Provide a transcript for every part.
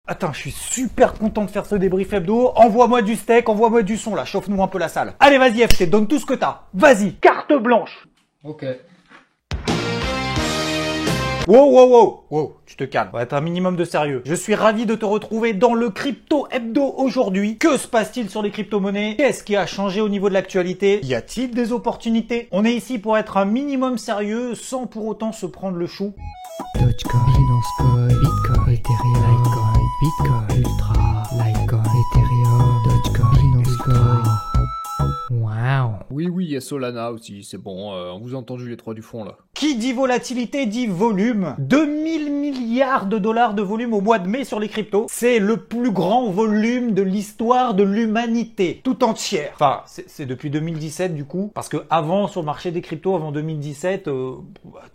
Attends, je suis super content de faire ce débrief hebdo. Envoie-moi du steak, envoie-moi du son là, chauffe-nous un peu la salle. Allez, vas-y FT, donne tout ce que t'as. Vas-y, carte blanche. Ok. Wow, tu te calmes. On va être un minimum de sérieux. Je suis ravi de te retrouver dans le Crypto Hebdo aujourd'hui. Que se passe-t-il sur les crypto-monnaies? Qu'est-ce qui a changé au niveau de l'actualité? Y a-t-il des opportunités? On est ici pour être un minimum sérieux sans pour autant se prendre le chou. Dogecoin, Binance Coin, Bitcoin, Ethereum, Litecoin, Bitcoin, Ultra, Litecoin, Ethereum, Dogecoin, Binance Coin. Waouh. Oui, il y a Solana aussi, c'est bon, on vous a entendu les trois du fond là. Qui dit volatilité dit volume. 2000 milliards de dollars de volume au mois de mai sur les cryptos. C'est le plus grand volume de l'histoire de l'humanité, tout entière. Enfin, c'est depuis 2017 du coup, parce que avant sur le marché des cryptos, avant 2017, tout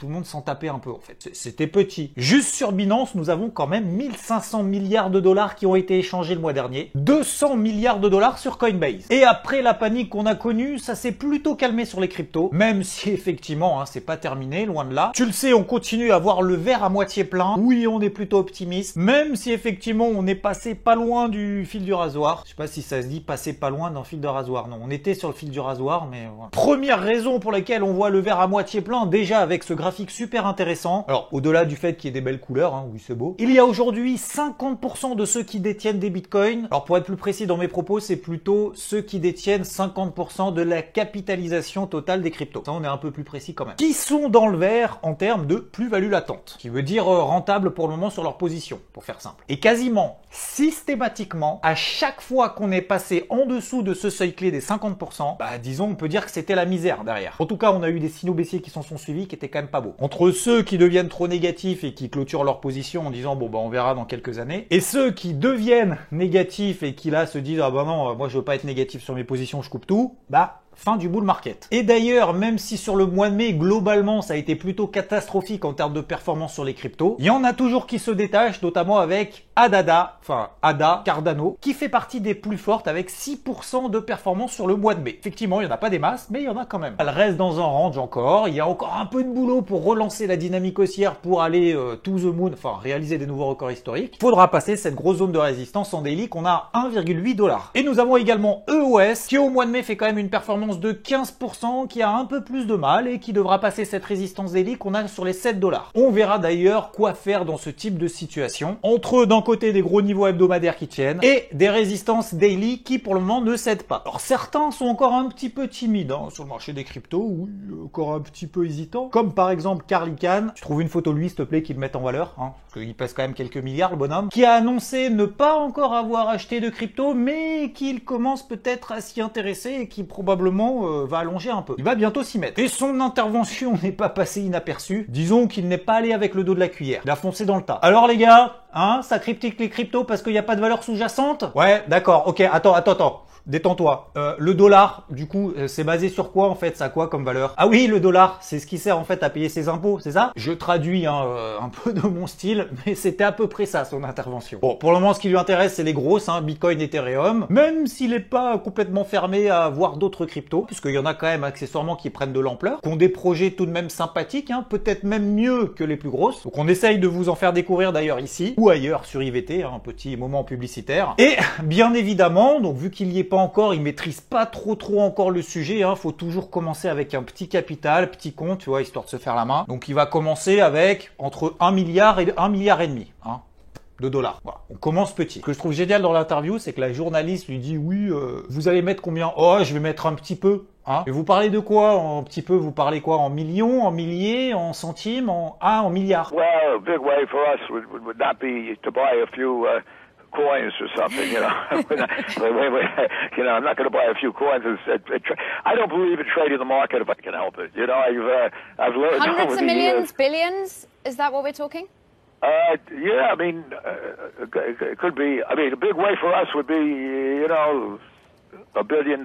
le monde s'en tapait un peu en fait. C'était petit. Juste sur Binance, nous avons quand même 1500 milliards de dollars qui ont été échangés le mois dernier. 200 milliards de dollars sur Coinbase. Et après la panique qu'on a connue, ça s'est plutôt calmé sur les cryptos, même si effectivement, c'est pas terminé. Loin de là. Tu le sais, on continue à voir le verre à moitié plein. Oui, on est plutôt optimiste. Même si effectivement, on est passé pas loin du fil du rasoir. Je sais pas si ça se dit passer pas loin d'un fil de rasoir. Non, on était sur le fil du rasoir, mais voilà. Première raison pour laquelle on voit le verre à moitié plein, déjà avec ce graphique super intéressant. Alors, au-delà du fait qu'il y ait des belles couleurs, oui, c'est beau. Il y a aujourd'hui 50% de ceux qui détiennent des bitcoins. Alors, pour être plus précis dans mes propos, c'est plutôt ceux qui détiennent 50% de la capitalisation totale des cryptos. Ça, on est un peu plus précis quand même. Qui sont dans le vert en termes de plus-value latente, qui veut dire rentable pour le moment sur leur position, pour faire simple. Et quasiment systématiquement, à chaque fois qu'on est passé en dessous de ce seuil clé des 50%, disons, on peut dire que c'était la misère derrière. En tout cas, on a eu des signaux baissiers qui s'en sont suivis, qui étaient quand même pas beaux. Entre ceux qui deviennent trop négatifs et qui clôturent leur position en disant on verra dans quelques années, et ceux qui deviennent négatifs et qui là se disent non, moi je veux pas être négatif sur mes positions, je coupe tout, fin du bull market. Et d'ailleurs, même si sur le mois de mai, globalement, ça a été plutôt catastrophique en termes de performance sur les cryptos, il y en a toujours qui se détachent, notamment avec ADA, Cardano, qui fait partie des plus fortes avec 6% de performance sur le mois de mai. Effectivement, il n'y en a pas des masses, mais il y en a quand même. Elle reste dans un range encore, il y a encore un peu de boulot pour relancer la dynamique haussière pour aller to the moon, réaliser des nouveaux records historiques. Il faudra passer cette grosse zone de résistance en daily qu'on a à 1,8 $. Et nous avons également EOS, qui au mois de mai fait quand même une performance de 15%, qui a un peu plus de mal et qui devra passer cette résistance daily qu'on a sur les 7 $. On verra d'ailleurs quoi faire dans ce type de situation, entre d'un côté des gros niveaux hebdomadaires qui tiennent et des résistances daily qui pour le moment ne cèdent pas. Alors certains sont encore un petit peu timides sur le marché des cryptos, ou encore un petit peu hésitants, comme par exemple Carl Icahn. Tu trouves une photo de lui s'il te plaît qui le mette en valeur, parce qu'il pèse quand même quelques milliards le bonhomme, qui a annoncé ne pas encore avoir acheté de crypto, mais qu'il commence peut-être à s'y intéresser et qui probablement va allonger un peu. Il va bientôt s'y mettre. Et son intervention n'est pas passée inaperçue. Disons qu'il n'est pas allé avec le dos de la cuillère. Il a foncé dans le tas. Alors les gars, ça critique les cryptos parce qu'il n'y a pas de valeur sous-jacente? Ouais, d'accord, ok, attends. Détends-toi. Le dollar, du coup, c'est basé sur quoi en fait? Ça a quoi comme valeur? Ah oui, le dollar, c'est ce qui sert en fait à payer ses impôts, c'est ça? Je traduis un peu de mon style, mais c'était à peu près ça son intervention. Bon, pour le moment, ce qui lui intéresse, c'est les grosses, Bitcoin, Ethereum, même s'il n'est pas complètement fermé à voir d'autres cryptos, puisqu'il y en a quand même accessoirement qui prennent de l'ampleur, qui ont des projets tout de même sympathiques, peut-être même mieux que les plus grosses. Donc on essaye de vous en faire découvrir d'ailleurs ici, ou ailleurs sur IVT, un petit moment publicitaire. Et bien évidemment, donc vu qu'il y est pas encore, il maîtrise pas trop encore le sujet, faut toujours commencer avec un petit capital, petit compte, tu vois, histoire de se faire la main. Donc il va commencer avec entre 1 milliard et 1,5 milliard de dollars. Voilà. On commence petit. Ce que je trouve génial dans l'interview, c'est que la journaliste lui dit oui, vous allez mettre combien? Oh, je vais mettre un petit peu. Et vous parlez de quoi en petit peu? Vous parlez quoi? En millions, en milliers, en centimes, en milliards? Well, a big way for us would not be to buy a few coins or something, you know. I'm not going to buy a few coins. I don't believe in trading the market if I can help it. You know, I've learned hundreds over of the millions, years. billions. Is that what we're talking? Yeah, it could be. A big way for us would be, $1 billion.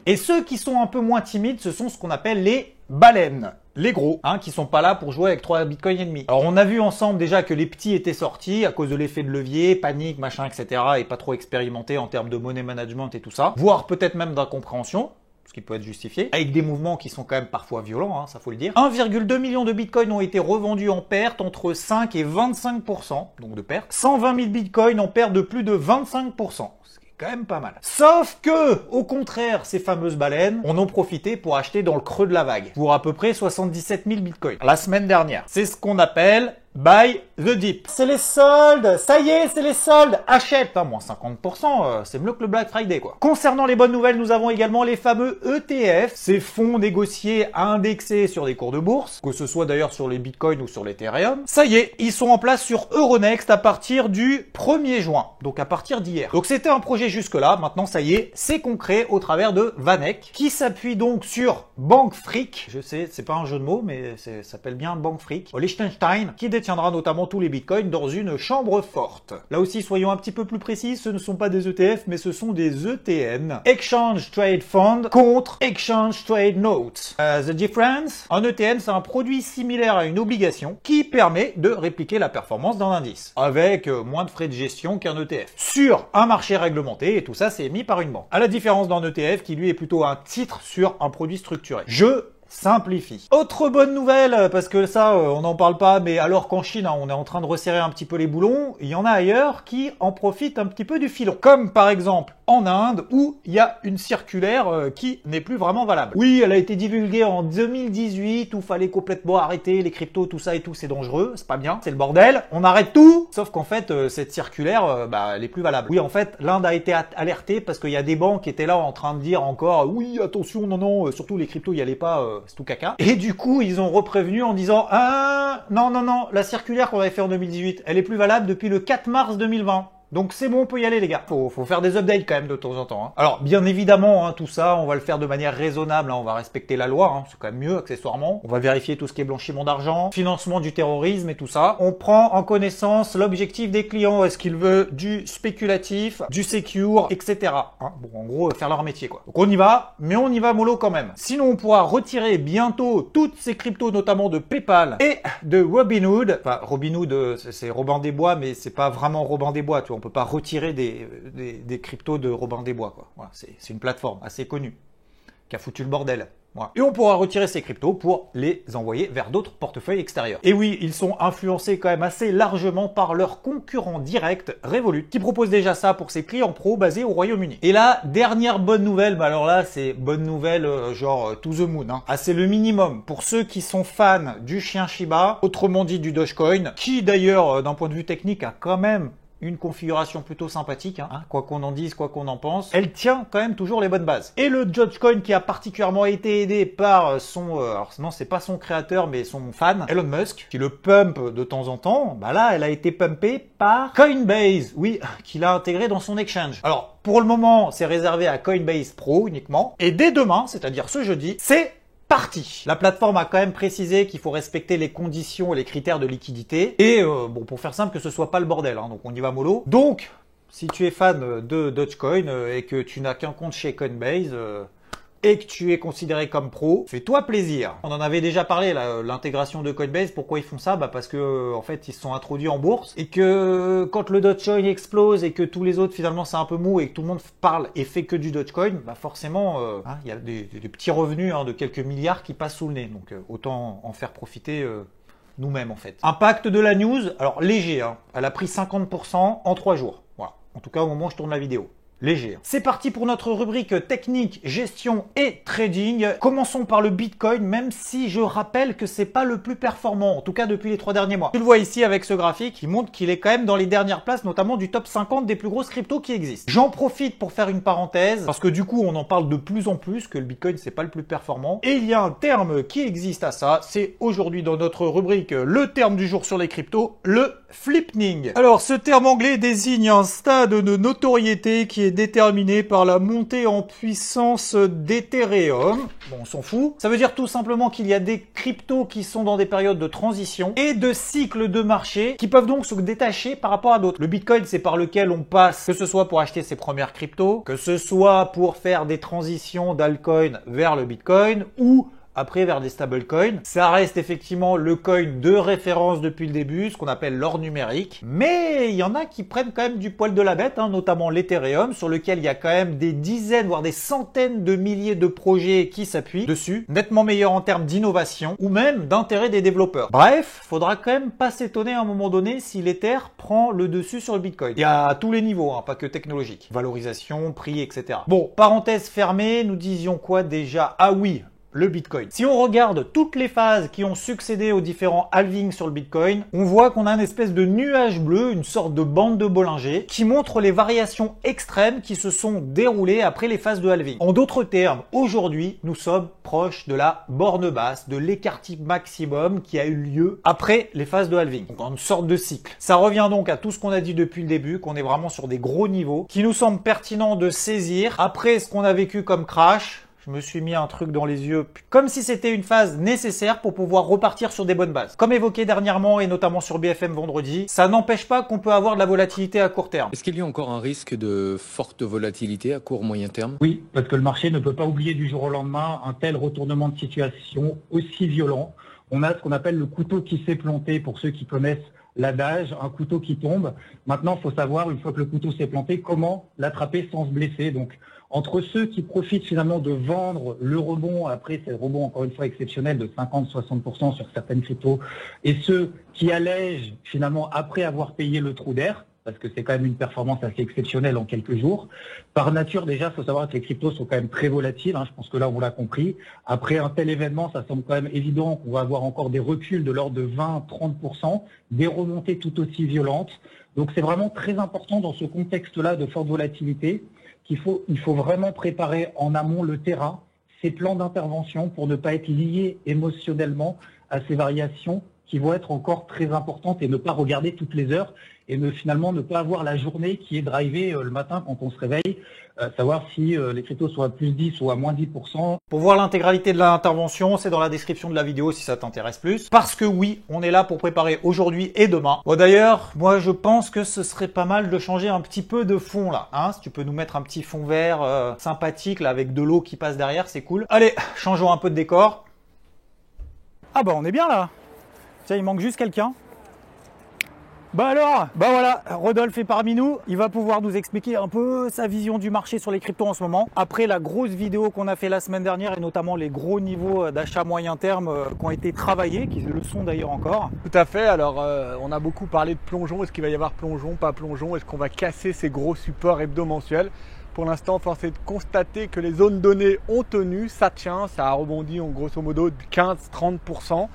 Et ceux qui sont un peu moins timides, ce sont ce qu'on appelle les baleines. Les gros, qui sont pas là pour jouer avec 3 bitcoins et demi. Alors on a vu ensemble déjà que les petits étaient sortis à cause de l'effet de levier, panique, machin, etc. et pas trop expérimentés en termes de money management et tout ça, voire peut-être même d'incompréhension. ce qui peut être justifié, avec des mouvements qui sont quand même parfois violents, hein, ça faut le dire. 1,2 million de bitcoins ont été revendus en perte entre 5 et 25%, donc de perte. 120 000 bitcoins en perte de plus de 25%. Quand même pas mal. Sauf que, au contraire, ces fameuses baleines en ont profité pour acheter dans le creux de la vague, pour à peu près 77 000 bitcoins, la semaine dernière. C'est ce qu'on appelle buy the dip. C'est les soldes, ça y est, c'est les soldes, achète, hein, moins 50%, c'est mieux que le Black Friday, quoi. Concernant les bonnes nouvelles, nous avons également les fameux ETF, ces fonds négociés indexés sur des cours de bourse, que ce soit d'ailleurs sur les bitcoins ou sur l'Ethereum. Ça y est, ils sont en place sur Euronext à partir du 1er juin, donc à partir d'hier. Donc c'était un projet jusque-là, maintenant ça y est, c'est concret au travers de Vanek, qui s'appuie donc sur Bankfreak, je sais, c'est pas un jeu de mots, mais ça s'appelle bien Bankfreak, au Liechtenstein, qui détiendra notamment tous les bitcoins dans une chambre forte. Là aussi, soyons un petit peu plus précis, ce ne sont pas des ETF, mais ce sont des ETN, Exchange Trade Fund, contre Exchange Trade Notes. The difference, un ETN, c'est un produit similaire à une obligation qui permet de répliquer la performance d'un indice, avec moins de frais de gestion qu'un ETF, sur un marché réglementé, et tout ça, c'est émis par une banque. À la différence d'un ETF qui, lui, est plutôt un titre sur un produit structuré. Je simplifie. Autre bonne nouvelle, parce que ça, on n'en parle pas, mais alors qu'en Chine, on est en train de resserrer un petit peu les boulons, il y en a ailleurs qui en profitent un petit peu du filon. Comme par exemple en Inde, où il y a une circulaire qui n'est plus vraiment valable. Oui, elle a été divulguée en 2018, où fallait complètement arrêter les cryptos, tout ça et tout, c'est dangereux, c'est pas bien, c'est le bordel, on arrête tout. Sauf qu'en fait, cette circulaire, elle est plus valable. Oui, en fait, l'Inde a été alertée parce qu'il y a des banques qui étaient là en train de dire encore, oui, attention, non, surtout les cryptos, y allez pas, c'est tout caca. Et du coup, ils ont reprévenu en disant, ah, non, la circulaire qu'on avait fait en 2018, elle est plus valable depuis le 4 mars 2020. Donc c'est bon, on peut y aller les gars. Faut faire des updates quand même de temps en temps. Hein. Alors bien évidemment, hein, tout ça, on va le faire de manière raisonnable. Hein, on va respecter la loi, hein, c'est quand même mieux accessoirement. On va vérifier tout ce qui est blanchiment d'argent, financement du terrorisme et tout ça. On prend en connaissance l'objectif des clients. Est-ce qu'il veut du spéculatif, du secure, etc. Hein, bon, en gros, faire leur métier quoi. Donc on y va, mais on y va mollo quand même. Sinon, on pourra retirer bientôt toutes ces cryptos, notamment de PayPal et de Robinhood. Enfin, Robinhood, c'est Robin des Bois, mais c'est pas vraiment Robin des Bois, tu vois. On peut pas retirer des cryptos de Robin des Bois, quoi. Voilà, c'est une plateforme assez connue qui a foutu le bordel. Voilà. Et on pourra retirer ces cryptos pour les envoyer vers d'autres portefeuilles extérieurs. Et oui, ils sont influencés quand même assez largement par leur concurrent direct, Revolut, qui propose déjà ça pour ses clients pro basés au Royaume-Uni. Et la dernière bonne nouvelle, bah alors là, c'est bonne nouvelle genre to the moon. Hein. Ah, c'est le minimum pour ceux qui sont fans du chien Shiba, autrement dit du Dogecoin, qui d'ailleurs, d'un point de vue technique, a quand même une configuration plutôt sympathique, hein. Quoi qu'on en dise, quoi qu'on en pense, elle tient quand même toujours les bonnes bases. Et le Dogecoin qui a particulièrement été aidé par son, alors non c'est pas son créateur mais son fan, Elon Musk, qui le pump de temps en temps, bah là elle a été pumpée par Coinbase, oui, qu'il a intégré dans son exchange. Alors pour le moment c'est réservé à Coinbase Pro uniquement, et dès demain, c'est-à-dire ce jeudi, c'est parti. La plateforme a quand même précisé qu'il faut respecter les conditions et les critères de liquidité. Et bon, pour faire simple, que ce soit pas le bordel. Hein, donc on y va mollo. Donc, si tu es fan de Dogecoin et que tu n'as qu'un compte chez Coinbase et que tu es considéré comme pro, fais-toi plaisir. On en avait déjà parlé, l'intégration de Coinbase. Pourquoi ils font ça? Bah parce que en fait, ils se sont introduits en bourse et que quand le Dogecoin explose et que tous les autres finalement c'est un peu mou et que tout le monde parle et fait que du Dogecoin, bah forcément, il y a des petits revenus de quelques milliards qui passent sous le nez. Donc autant en faire profiter nous-mêmes en fait. Impact de la news, alors léger, hein, elle a pris 50% en 3 jours. Voilà. En tout cas au moment où je tourne la vidéo. Léger. C'est parti pour notre rubrique technique, gestion et trading. Commençons par le Bitcoin, même si je rappelle que c'est pas le plus performant, en tout cas depuis les 3 derniers mois. Tu le vois ici avec ce graphique qui montre qu'il est quand même dans les dernières places, notamment du top 50 des plus grosses cryptos qui existent. J'en profite pour faire une parenthèse, parce que du coup on en parle de plus en plus, que le Bitcoin c'est pas le plus performant. Et il y a un terme qui existe à ça, c'est aujourd'hui dans notre rubrique le terme du jour sur les cryptos, le flipping. Alors ce terme anglais désigne un stade de notoriété qui est déterminé par la montée en puissance d'Ethereum. Bon, on s'en fout. Ça veut dire tout simplement qu'il y a des cryptos qui sont dans des périodes de transition et de cycles de marché qui peuvent donc se détacher par rapport à d'autres. Le Bitcoin, c'est par lequel on passe, que ce soit pour acheter ses premières cryptos, que ce soit pour faire des transitions d'altcoin vers le Bitcoin ou après vers des stablecoins. Ça reste effectivement le coin de référence depuis le début, ce qu'on appelle l'or numérique. Mais il y en a qui prennent quand même du poil de la bête, notamment l'Ethereum, sur lequel il y a quand même des dizaines, voire des centaines de milliers de projets qui s'appuient dessus, nettement meilleur en termes d'innovation ou même d'intérêt des développeurs. Bref, faudra quand même pas s'étonner à un moment donné si l'Ether prend le dessus sur le Bitcoin. Il y a à tous les niveaux, pas que technologique. Valorisation, prix, etc. Bon, parenthèse fermée, nous disions quoi déjà? Ah oui, le Bitcoin. Si on regarde toutes les phases qui ont succédé aux différents halvings sur le Bitcoin, on voit qu'on a une espèce de nuage bleu, une sorte de bande de Bollinger, qui montre les variations extrêmes qui se sont déroulées après les phases de halving. En d'autres termes, aujourd'hui, nous sommes proches de la borne basse, de l'écart-type maximum qui a eu lieu après les phases de halving. Donc, une sorte de cycle. Ça revient donc à tout ce qu'on a dit depuis le début, qu'on est vraiment sur des gros niveaux, qui nous semble pertinent de saisir après ce qu'on a vécu comme crash. Je me suis mis un truc dans les yeux, comme si c'était une phase nécessaire pour pouvoir repartir sur des bonnes bases. Comme évoqué dernièrement et notamment sur BFM vendredi, ça n'empêche pas qu'on peut avoir de la volatilité à court terme. Est-ce qu'il y a encore un risque de forte volatilité à court-moyen terme? Oui, parce que le marché ne peut pas oublier du jour au lendemain un tel retournement de situation aussi violent. On a ce qu'on appelle le couteau qui s'est planté pour ceux qui connaissent l'adage, un couteau qui tombe. Maintenant, il faut savoir, une fois que le couteau s'est planté, comment l'attraper sans se blesser. Donc, entre ceux qui profitent finalement de vendre le rebond, après c'est le rebond encore une fois exceptionnel de 50-60% sur certaines cryptos, et ceux qui allègent finalement après avoir payé le trou d'air, parce que c'est quand même une performance assez exceptionnelle en quelques jours. Par nature, déjà, il faut savoir que les cryptos sont quand même très volatiles, je pense que là, on l'a compris. Après un tel événement, ça semble quand même évident qu'on va avoir encore des reculs de l'ordre de 20-30%, des remontées tout aussi violentes. Donc c'est vraiment très important dans ce contexte-là de forte volatilité il faut vraiment préparer en amont le terrain, ses plans d'intervention pour ne pas être lié émotionnellement à ces variations qui vont être encore très importantes et ne pas regarder toutes les heures et finalement ne pas avoir la journée qui est drivée le matin quand on se réveille, savoir si les cryptos sont à plus 10 ou à moins 10%. Pour voir l'intégralité de l'intervention, c'est dans la description de la vidéo si ça t'intéresse plus. Parce que oui, on est là pour préparer aujourd'hui et demain. Bon d'ailleurs, moi je pense que ce serait pas mal de changer un petit peu de fond là. Si tu peux nous mettre un petit fond vert sympathique là avec de l'eau qui passe derrière, c'est cool. Allez, changeons un peu de décor. Ah bah on est bien là. Tiens, il manque juste quelqu'un. Bah alors, bah voilà, Rodolphe est parmi nous. Il va pouvoir nous expliquer un peu sa vision du marché sur les cryptos en ce moment. Après la grosse vidéo qu'on a fait la semaine dernière et notamment les gros niveaux d'achat moyen terme qui ont été travaillés, qui le sont d'ailleurs encore. Tout à fait. Alors, on a beaucoup parlé de plongeon. Est-ce qu'il va y avoir plongeon, pas plongeon? Est-ce qu'on va casser ces gros supports hebdo-mensuels? Pour l'instant, force est de constater que les zones données ont tenu. Ça tient, ça a rebondi en grosso modo de 15-30%.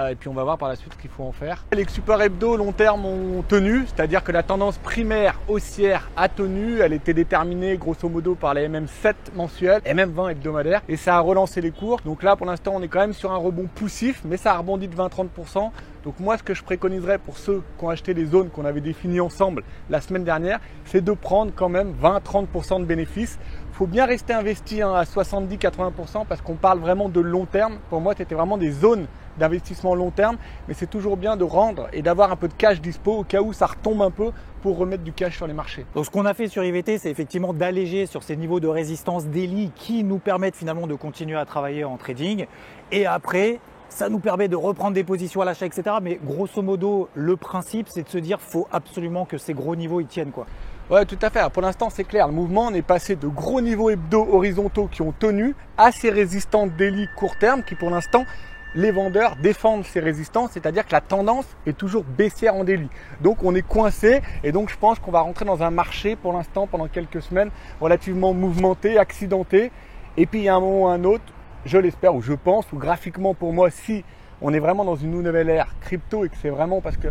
Et puis on va voir par la suite ce qu'il faut en faire. Les supports hebdo long terme ont tenu, c'est-à-dire que la tendance primaire haussière a tenu. Elle était déterminée grosso modo par les MM7 mensuels, MM20 hebdomadaires, et ça a relancé les cours. Donc là pour l'instant on est quand même sur un rebond poussif, mais ça a rebondi de 20-30%. Donc moi ce que je préconiserais pour ceux qui ont acheté les zones qu'on avait définies ensemble la semaine dernière, c'est de prendre quand même 20-30% de bénéfices. Il faut bien rester investi à 70-80% parce qu'on parle vraiment de long terme. Pour moi c'était vraiment des zones d'investissement long terme, mais c'est toujours bien de rendre et d'avoir un peu de cash dispo au cas où ça retombe un peu pour remettre du cash sur les marchés. Donc ce qu'on a fait sur IVT, c'est effectivement d'alléger sur ces niveaux de résistance daily qui nous permettent finalement de continuer à travailler en trading. Et après, ça nous permet de reprendre des positions à l'achat, etc. Mais grosso modo, le principe, c'est de se dire faut absolument que ces gros niveaux ils tiennent quoi. Ouais, tout à fait. Alors, pour l'instant, c'est clair. Le mouvement, on est passé de gros niveaux hebdo horizontaux qui ont tenu à ces résistances daily court terme qui, pour l'instant, les vendeurs défendent ces résistances, c'est-à-dire que la tendance est toujours baissière en daily. Donc on est coincé et donc je pense qu'on va rentrer dans un marché pour l'instant pendant quelques semaines relativement mouvementé, accidenté. Et puis il y a un moment ou un autre, je l'espère ou je pense, ou graphiquement pour moi, si on est vraiment dans une nouvelle ère crypto et que c'est vraiment parce que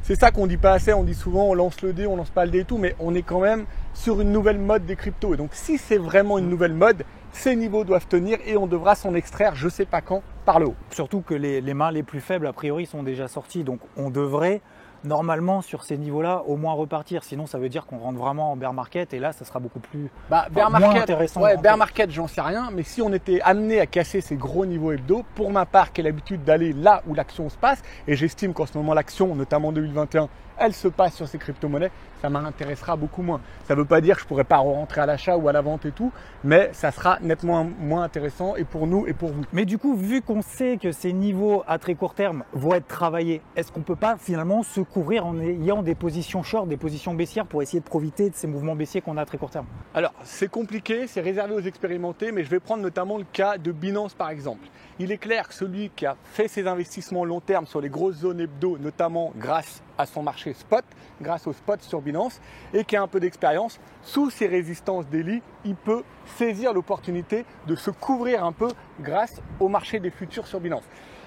c'est ça qu'on dit pas assez, on dit souvent on lance le dé, on lance pas le dé et tout, mais on est quand même sur une nouvelle mode des cryptos. Et donc si c'est vraiment une nouvelle mode, ces niveaux doivent tenir et on devra s'en extraire, je sais pas quand, par le haut. Surtout que les mains les plus faibles, a priori, sont déjà sorties. Donc on devrait normalement sur ces niveaux-là au moins repartir. Sinon ça veut dire qu'on rentre vraiment en bear market et là ça sera beaucoup plus moins intéressant. Ouais, bear market, j'en sais rien, mais si on était amené à casser ces gros niveaux hebdo, pour ma part qui ai l'habitude d'aller là où l'action se passe, et j'estime qu'en ce moment l'action, notamment en 2021, elle se passe sur ces crypto-monnaies, ça m'intéressera beaucoup moins. Ça ne veut pas dire que je ne pourrais pas rentrer à l'achat ou à la vente et tout, mais ça sera nettement moins intéressant et pour nous et pour vous. Mais du coup, vu qu'on sait que ces niveaux à très court terme vont être travaillés, est-ce qu'on ne peut pas finalement se couvrir en ayant des positions short, des positions baissières pour essayer de profiter de ces mouvements baissiers qu'on a à très court terme? Alors, c'est compliqué, c'est réservé aux expérimentés, mais je vais prendre notamment le cas de Binance par exemple. Il est clair que celui qui a fait ses investissements long terme sur les grosses zones hebdo, notamment grâce à son marché spot, grâce au spot sur Binance, et qui a un peu d'expérience, sous ses résistances daily, il peut saisir l'opportunité de se couvrir un peu grâce au marché des futurs sur Binance.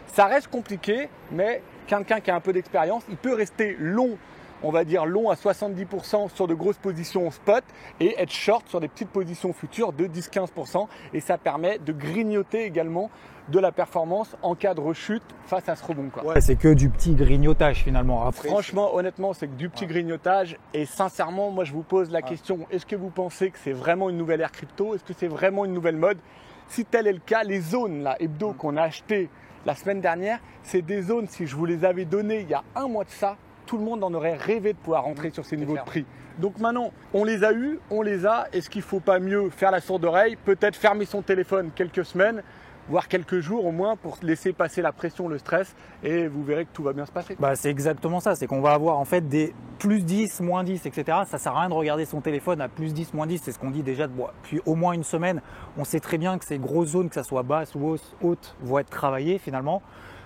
Ça reste compliqué, mais quelqu'un qui a un peu d'expérience, il peut rester long, on va dire long à 70% sur de grosses positions spot et être short sur des petites positions futures de 10-15%, et ça permet de grignoter également de la performance en cas de rechute face à ce rebond, quoi. Ouais, c'est que du petit grignotage finalement. Après, franchement, honnêtement, c'est que du petit grignotage. Et sincèrement, moi, je vous pose la question, est-ce que vous pensez que c'est vraiment une nouvelle ère crypto? Est-ce que c'est vraiment une nouvelle mode? Si tel est le cas, les zones là, hebdo qu'on a achetées la semaine dernière, c'est des zones, si je vous les avais données il y a un mois de ça, tout le monde en aurait rêvé de pouvoir rentrer sur ces niveaux de prix. Donc maintenant, on les a eus, on les a. Est-ce qu'il ne faut pas mieux faire la sourde oreille? Peut-être fermer son téléphone quelques semaines, voire quelques jours au moins, pour laisser passer la pression, le stress, et vous verrez que tout va bien se passer. Bah, c'est exactement ça, c'est qu'on va avoir en fait des plus 10, moins 10, etc. Ça sert à rien de regarder son téléphone à plus 10, moins 10, c'est ce qu'on dit déjà depuis au moins une semaine. On sait très bien que ces grosses zones, que ça soit basse ou haute, vont être travaillées finalement.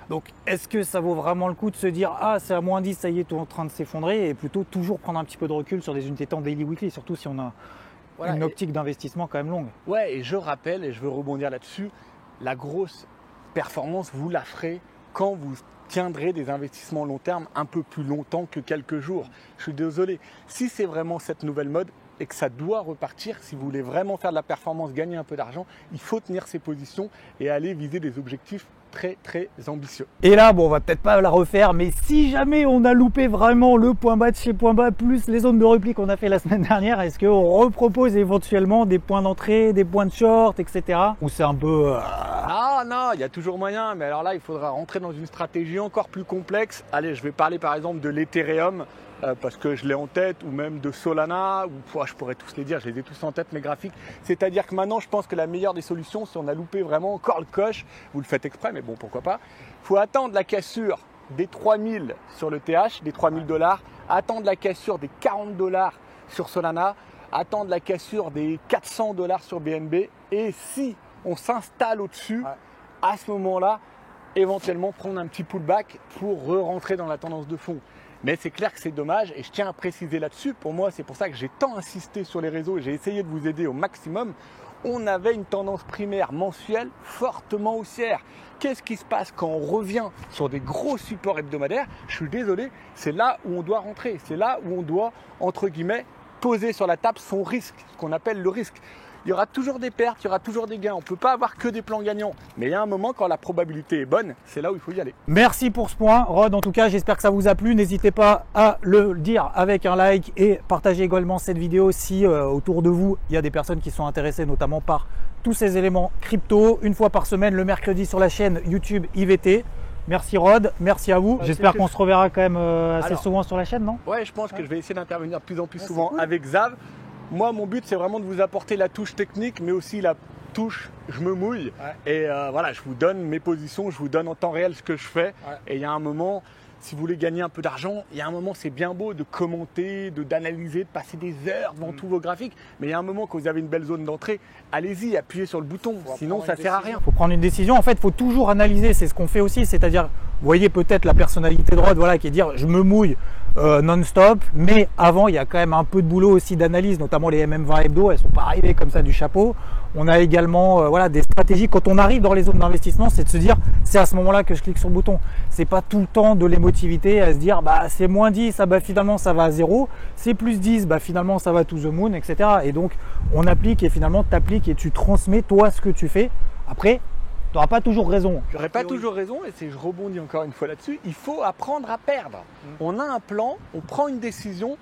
Donc est-ce que ça vaut vraiment le coup de se dire ah c'est à moins 10, ça y est, tout en train de s'effondrer, et plutôt toujours prendre un petit peu de recul sur des unités de temps daily weekly, surtout si on a une optique d'investissement quand même longue. Ouais, et je rappelle, et je veux rebondir là-dessus, la grosse performance, vous la ferez quand vous tiendrez des investissements long terme un peu plus longtemps que quelques jours. Je suis désolé. Si c'est vraiment cette nouvelle mode et que ça doit repartir, si vous voulez vraiment faire de la performance, gagner un peu d'argent, il faut tenir ses positions et aller viser des objectifs très très ambitieux. Et là, bon, on va peut-être pas la refaire, mais si jamais on a loupé vraiment le point bas de chez point bas plus les zones de repli qu'on a fait la semaine dernière, est-ce qu'on repropose éventuellement des points d'entrée, des points de short, etc. Ou c'est un peu... Ah non, il y a toujours moyen, mais alors là, il faudra rentrer dans une stratégie encore plus complexe. Allez, je vais parler par exemple de l'Ethereum, parce que je l'ai en tête, ou même de Solana, ou je pourrais tous les dire, je les ai tous en tête mes graphiques. C'est-à-dire que maintenant, je pense que la meilleure des solutions, si on a loupé vraiment encore le coche, vous le faites exprès, mais bon, pourquoi pas, il faut attendre la cassure des 3000 sur le TH, des 3000 $, attendre la cassure des 40 $ sur Solana, attendre la cassure des 400 $ sur BNB, et si on s'installe au-dessus, à ce moment-là, éventuellement prendre un petit pullback pour re-rentrer dans la tendance de fond. Mais c'est clair que c'est dommage, et je tiens à préciser là-dessus, pour moi c'est pour ça que j'ai tant insisté sur les réseaux et j'ai essayé de vous aider au maximum. On avait une tendance primaire mensuelle fortement haussière. Qu'est-ce qui se passe quand on revient sur des gros supports hebdomadaires? Je suis désolé, c'est là où on doit rentrer, c'est là où on doit, entre guillemets, poser sur la table son risque, ce qu'on appelle le risque. Il y aura toujours des pertes, il y aura toujours des gains. On ne peut pas avoir que des plans gagnants. Mais il y a un moment, quand la probabilité est bonne, c'est là où il faut y aller. Merci pour ce point, Rod. En tout cas, j'espère que ça vous a plu. N'hésitez pas à le dire avec un like et partagez également cette vidéo si autour de vous, il y a des personnes qui sont intéressées notamment par tous ces éléments crypto. Une fois par semaine, le mercredi sur la chaîne YouTube IVT. Merci Rod, merci à vous. J'espère qu'on se reverra quand même assez souvent sur la chaîne, non? Ouais, je pense que je vais essayer d'intervenir de plus en plus souvent avec Xav. Moi, mon but, c'est vraiment de vous apporter la touche technique, mais aussi la touche je me mouille. Et voilà, je vous donne mes positions, je vous donne en temps réel ce que je fais. Et il y a un moment, si vous voulez gagner un peu d'argent, il y a un moment, c'est bien beau de commenter, d'analyser, de passer des heures devant tous vos graphiques. Mais il y a un moment, quand vous avez une belle zone d'entrée, allez-y, appuyez sur le bouton. Sinon, ça ne sert à rien. Il faut prendre une décision. En fait, il faut toujours analyser. C'est ce qu'on fait aussi. C'est-à-dire, vous voyez peut-être la personnalité de Rod, voilà, qui est dire je me mouille non-stop. Mais avant, il y a quand même un peu de boulot aussi d'analyse, notamment les MM20 hebdo. Elles ne sont pas arrivées comme ça du chapeau. On a également voilà, des stratégies. Quand on arrive dans les zones d'investissement, c'est de se dire c'est à ce moment-là que je clique sur le bouton. C'est pas tout le temps de l'émotivité à se dire bah c'est moins 10, bah, finalement ça va à 0. C'est plus 10, bah, finalement ça va to the moon, etc. Et donc on applique et finalement tu appliques et tu transmets toi ce que tu fais. Après, tu n'auras pas toujours raison. Je n'aurai pas toujours raison, et je rebondis encore une fois là-dessus. Il faut apprendre à perdre. On a un plan, on prend une décision,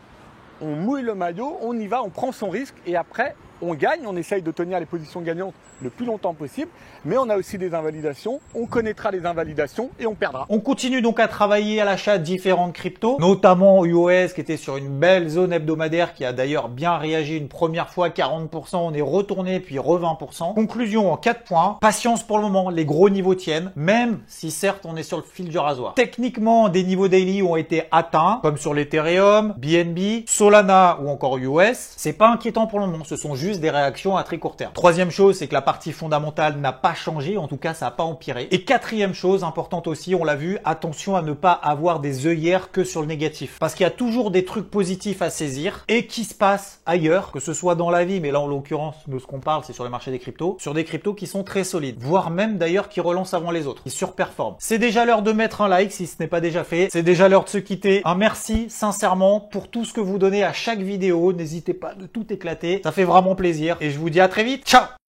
on mouille le maillot, on y va, on prend son risque, et après, on gagne, on essaye de tenir les positions gagnantes le plus longtemps possible, mais on a aussi des invalidations, on connaîtra les invalidations et on perdra. On continue donc à travailler à l'achat de différentes cryptos, notamment UOS qui était sur une belle zone hebdomadaire qui a d'ailleurs bien réagi une première fois, 40%, on est retourné puis re 20%. Conclusion en 4 points, patience pour le moment, les gros niveaux tiennent, même si certes on est sur le fil du rasoir. Techniquement, des niveaux daily ont été atteints, comme sur l'Ethereum, BNB, Solana ou encore UOS. C'est pas inquiétant pour le moment, ce sont juste des réactions à très court terme. Troisième chose, c'est que la partie fondamentale n'a pas changé, en tout cas ça n'a pas empiré. Et quatrième chose importante aussi, on l'a vu, attention à ne pas avoir des œillères que sur le négatif. Parce qu'il y a toujours des trucs positifs à saisir et qui se passent ailleurs, que ce soit dans la vie, mais là en l'occurrence de ce qu'on parle, c'est sur le marché des cryptos, sur des cryptos qui sont très solides, voire même d'ailleurs qui relancent avant les autres, qui surperforment. C'est déjà l'heure de mettre un like si ce n'est pas déjà fait, c'est déjà l'heure de se quitter. Un merci sincèrement pour tout ce que vous donnez à chaque vidéo, n'hésitez pas de tout éclater, ça fait vraiment plaisir et je vous dis à très vite, ciao!